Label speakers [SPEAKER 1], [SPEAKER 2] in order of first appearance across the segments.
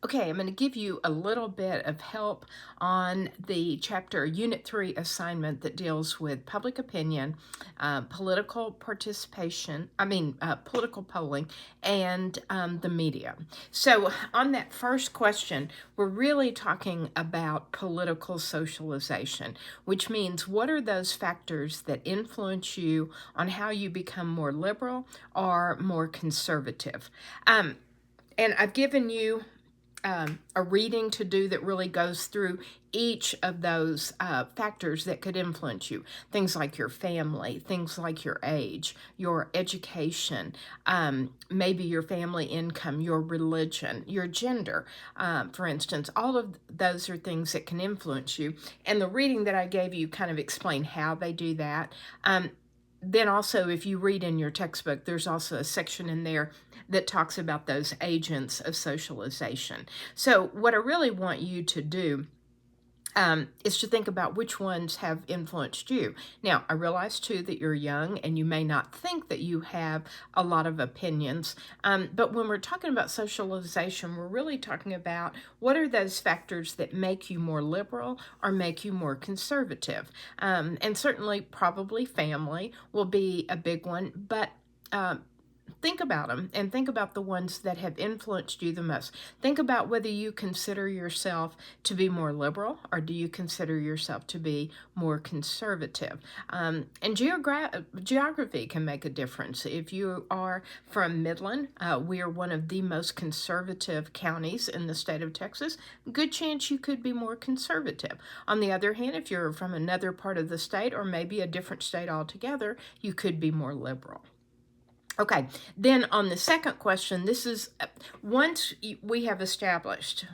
[SPEAKER 1] Okay, I'm going to give you a little bit of help on the chapter Unit 3 assignment that deals with public opinion, political participation, political polling, and the media. So, on that first question, we're really talking about political socialization, which means what are those factors that influence you on how you become more liberal or more conservative? And I've given you a reading to do that really goes through each of those factors that could influence you. Things like your family, things like your age, your education, maybe your family income, your religion, your gender, for instance. All of those are things that can influence you. And the reading that I gave you kind of explained how they do that. Then also, if you read in your textbook, there's also a section in there that talks about those agents of socialization. So what I really want you to do is to think about which ones have influenced you. Now, I realize too that you're young and you may not think that you have a lot of opinions, but when we're talking about socialization, we're really talking about what are those factors that make you more liberal or make you more conservative. And certainly, probably family will be a big one, but think about them and think about the ones that have influenced you the most. Think about whether you consider yourself to be more liberal or do you consider yourself to be more conservative. And geography can make a difference. If you are from Midland, we are one of the most conservative counties in the state of Texas. Good chance you could be more conservative. On the other hand, if you're from another part of the state or maybe a different state altogether, you could be more liberal. Okay, then on the second question, this is once we have established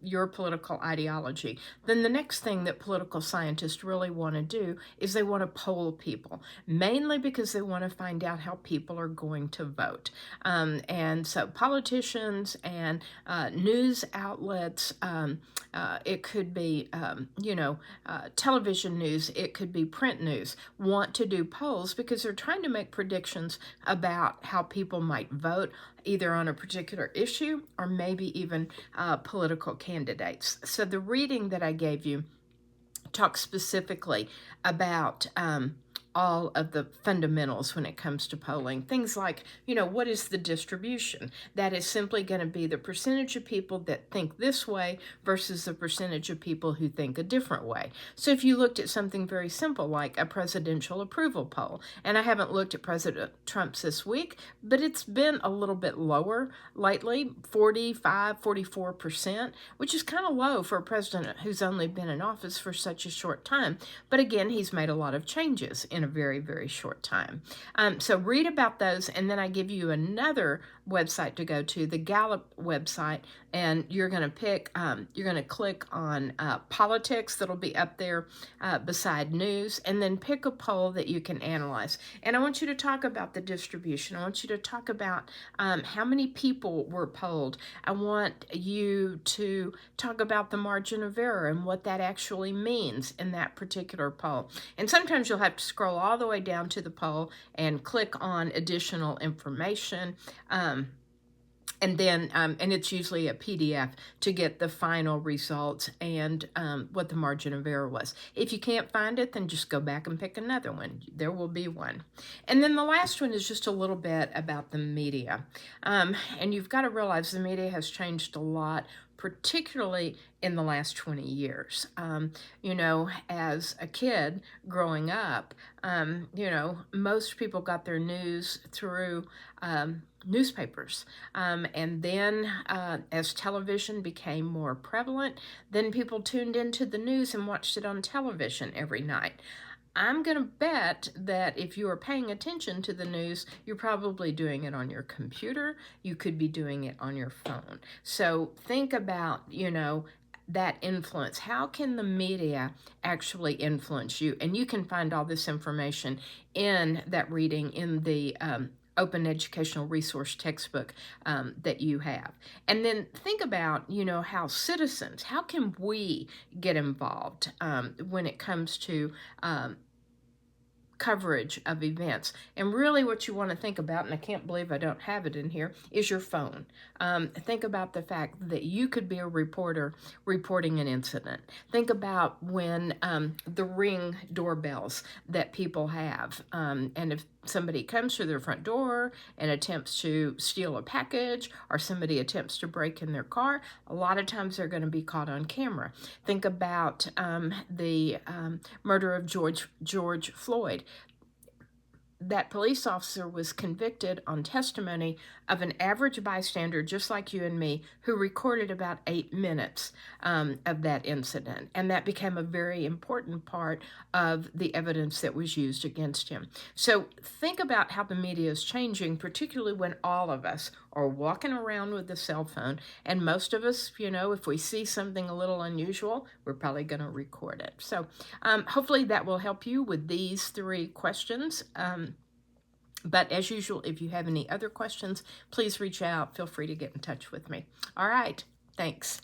[SPEAKER 1] your political ideology, then the next thing that political scientists really want to do is they want to poll people, mainly because they want to find out how people are going to vote. And so politicians and news outlets, it could be, television news, it could be print news, want to do polls because they're trying to make predictions about how people might vote either on a particular issue or maybe even political candidates. So the reading that I gave you talks specifically about all of the fundamentals when it comes to polling. Things like, what is the distribution? That is simply going to be the percentage of people that think this way versus the percentage of people who think a different way. So if you looked at something very simple like a presidential approval poll, and I haven't looked at President Trump's this week, but it's been a little bit lower lately, 45, 44%, which is kind of low for a president who's only been in office for such a short time. But again, he's made a lot of changes in a very, very short time. So read about those, and then I give you another website to go to, the Gallup website, and you're going to click on politics that'll be up there beside news, and then pick a poll that you can analyze. And I want you to talk about the distribution. I want you to talk about how many people were polled. I want you to talk about the margin of error and what that actually means in that particular poll. And sometimes you'll have to scroll all the way down to the poll and click on additional information. And then, and it's usually a PDF to get the final results and what the margin of error was. If you can't find it, then just go back and pick another one. There will be one. And then the last one is just a little bit about the media. And you've got to realize the media has changed a lot, particularly in the last 20 years. As a kid growing up, most people got their news through newspapers. And then as television became more prevalent, then people tuned into the news and watched it on television every night. I'm going to bet that if you are paying attention to the news, you're probably doing it on your computer. You could be doing it on your phone. So think about, that influence. How can the media actually influence you? And you can find all this information in that reading in the open educational resource textbook that you have. And then think about, how citizens, how can we get involved when it comes to coverage of events. And really what you want to think about, and I can't believe I don't have it in here, is your phone. Think about the fact that you could be a reporter reporting an incident. Think about when the Ring doorbells that people have, and if somebody comes to their front door and attempts to steal a package, or somebody attempts to break in their car, a lot of times they're going to be caught on camera. Think about the murder of George Floyd. That police officer was convicted on testimony of an average bystander, just like you and me, who recorded about 8 minutes of that incident. And that became a very important part of the evidence that was used against him. So think about how the media is changing, particularly when all of us are walking around with a cell phone. And most of us, you know, if we see something a little unusual, we're probably going to record it. So hopefully that will help you with these 3 questions. But as usual, if you have any other questions, please reach out. Feel free to get in touch with me. All right. Thanks.